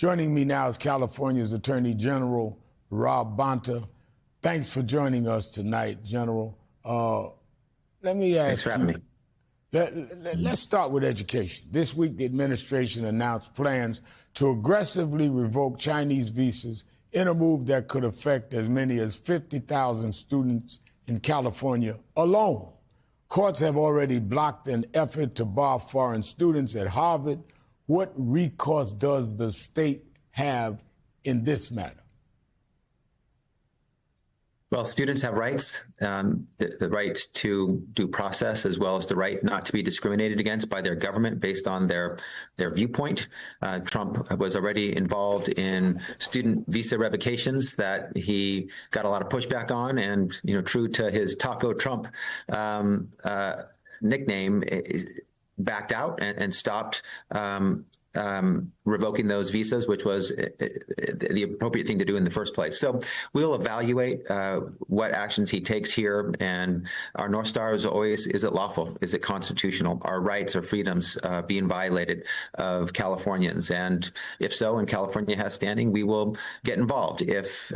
Joining me now is California's Attorney General, Rob Bonta. Thanks for joining us tonight, General. Let me ask Thanks for having me. Let's start with education. This week, the administration announced plans to aggressively revoke Chinese visas in a move that could affect as many as 50,000 students in California alone. Courts have already blocked an effort to bar foreign students at Harvard. What recourse does the state have in this matter? Well, students have rights, the right to due process, as well as the right not to be discriminated against by their government based on their viewpoint. Trump was already involved in student visa revocations that he got a lot of pushback on, and true to his Taco Trump nickname, backed out and stopped revoking those visas, which was the appropriate thing to do in the first place. So we'll evaluate what actions he takes here, and our North Star is always, is it lawful? Is it constitutional? Are rights or freedoms being violated of Californians? And if so, and California has standing, we will get involved. If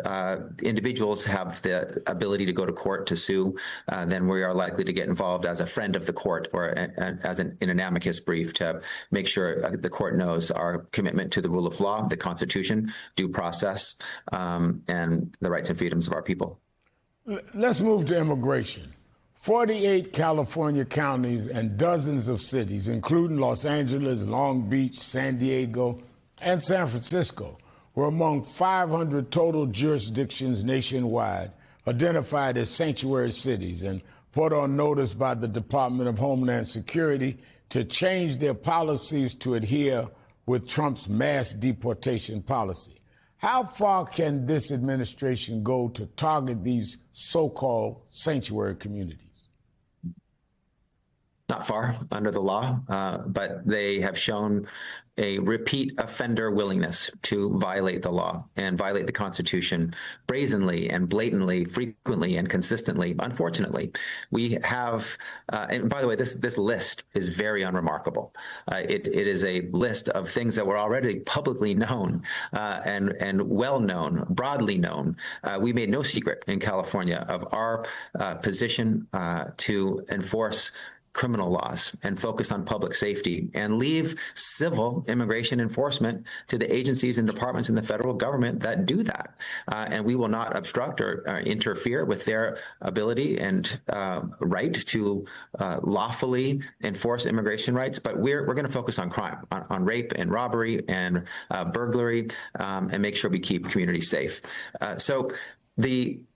individuals have the ability to go to court to sue, then we are likely to get involved as a friend of the court or as in an amicus brief to make sure the court knows our commitment to the rule of law, the Constitution, due process, and the rights and freedoms of our people. Let's move to immigration. 48 California counties and dozens of cities, including Los Angeles, Long Beach, San Diego, and San Francisco, were among 500 total jurisdictions nationwide identified as sanctuary cities and put on notice by the Department of Homeland Security to change their policies to adhere with Trump's mass deportation policy. How far can this administration go to target these so-called sanctuary communities? Not far under the law, but they have shown a repeat offender willingness to violate the law and violate the Constitution brazenly and blatantly, frequently and consistently. Unfortunately, we have, and by the way, this list is very unremarkable. It is a list of things that were already publicly known and well known, broadly known. We made no secret in California of our position to enforce criminal laws and focus on public safety and leave civil immigration enforcement to the agencies and departments in the federal government that do that. And we will not obstruct or interfere with their ability and right to lawfully enforce immigration rights. But we're going to focus on crime, on rape and robbery and burglary, and make sure we keep communities safe.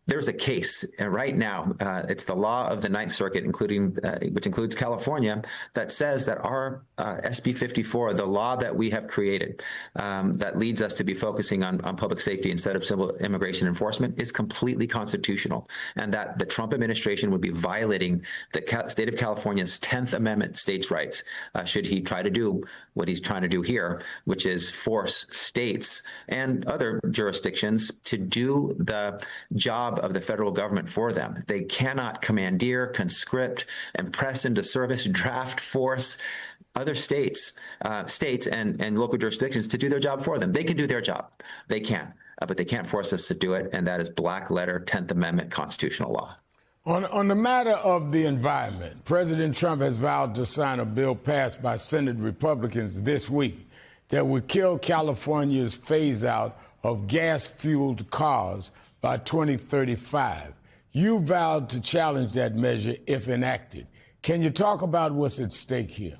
There's a case right now. It's the law of the Ninth Circuit, which includes California, that says that our SB 54, the law that we have created that leads us to be focusing on public safety instead of civil immigration enforcement, is completely constitutional, and that the Trump administration would be violating the state of California's 10th Amendment states' rights should he try to do what he's trying to do here, which is force states and other jurisdictions to do the job of the federal government for them. They cannot commandeer, conscript, and press into service, draft, force other states and local jurisdictions to do their job for them. They can do their job. They can, but they can't force us to do it, and that is black letter 10th Amendment constitutional law. On the matter of the environment, President Trump has vowed to sign a bill passed by Senate Republicans this week that would kill California's phase out of gas-fueled cars by 2035. You vowed to challenge that measure if enacted. Can you talk about what's at stake here?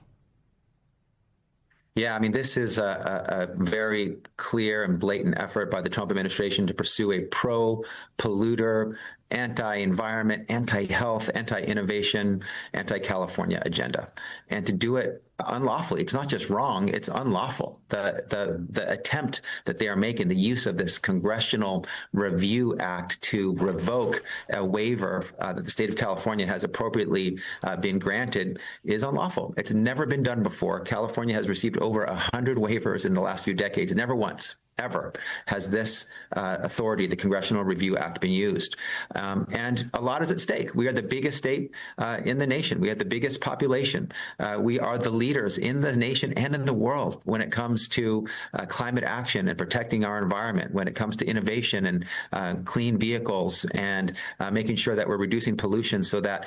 Yeah, I mean, this is a very clear and blatant effort by the Trump administration to pursue a pro-polluter, anti-environment, anti-health, anti-innovation, anti-California agenda, and to do it unlawfully. It's not just wrong, it's unlawful. The attempt that they are making, the use of this Congressional Review Act to revoke a waiver that the state of California has appropriately been granted, is unlawful. It's never been done before. California has received over 100 waivers in the last few decades, never once ever has this authority, the Congressional Review Act, been used. And a lot is at stake. We are the biggest state in the nation. We have the biggest population. We are the leaders in the nation and in the world when it comes to climate action and protecting our environment, when it comes to innovation and clean vehicles and making sure that we're reducing pollution so that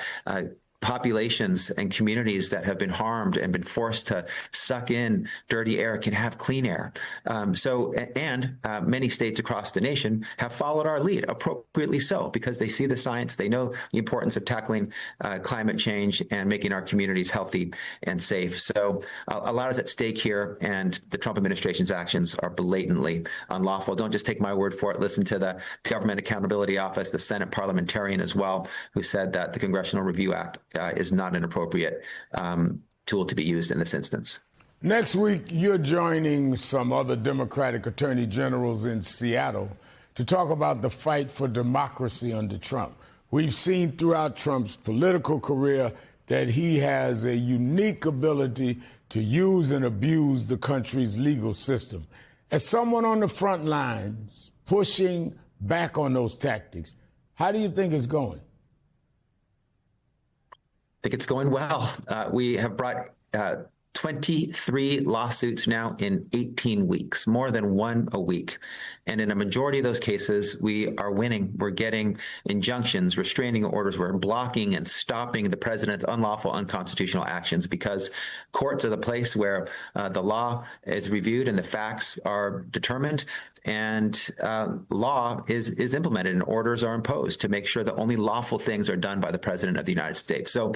populations and communities that have been harmed and been forced to suck in dirty air can have clean air. Many states across the nation have followed our lead, appropriately so, because they see the science, they know the importance of tackling climate change and making our communities healthy and safe. So a lot is at stake here, and the Trump administration's actions are blatantly unlawful. Don't just take my word for it. Listen to the Government Accountability Office, the Senate parliamentarian as well, who said that the Congressional Review Act is not an appropriate tool to be used in this instance. Next week, you're joining some other Democratic attorney generals in Seattle to talk about the fight for democracy under Trump. We've seen throughout Trump's political career that he has a unique ability to use and abuse the country's legal system. As someone on the front lines pushing back on those tactics, how do you think it's going? I think it's going well. We have brought 23 lawsuits now in 18 weeks, more than one a week. And in a majority of those cases, we are winning. We're getting injunctions, restraining orders. We're blocking and stopping the president's unlawful, unconstitutional actions because courts are the place where the law is reviewed and the facts are determined, and law is implemented and orders are imposed to make sure that only lawful things are done by the president of the United States. So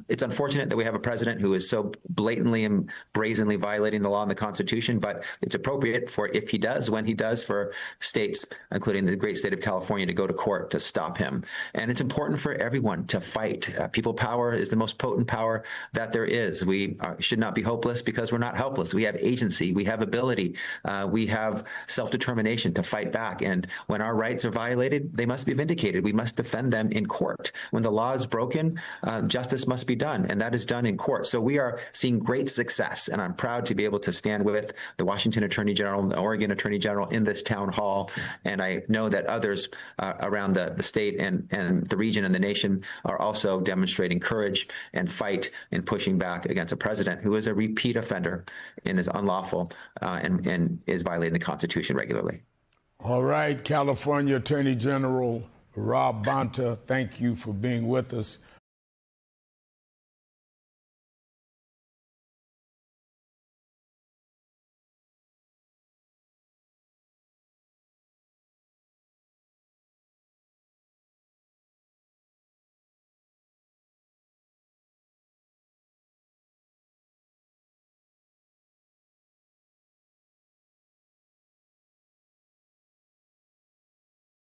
it's unfortunate that we have a president who is so blatantly and brazenly violating the law and the Constitution, but it's appropriate for, if he does, when he does, for states, including the great state of California, to go to court to stop him. And it's important for everyone to fight. People power is the most potent power that there is. We should not be hopeless because we're not helpless. We have agency. We have ability. We have self-determination to fight back. And when our rights are violated, they must be vindicated. We must defend them in court. When the law is broken, justice must be done, and that is done in court. So we are seeing great success, and I'm proud to be able to stand with the Washington Attorney General and the Oregon Attorney General in this town hall. And I know that others around the state and the region and the nation are also demonstrating courage and fight in pushing back against a president who is a repeat offender and is unlawful and is violating the Constitution regularly. All right, California Attorney General Rob Bonta, thank you for being with us.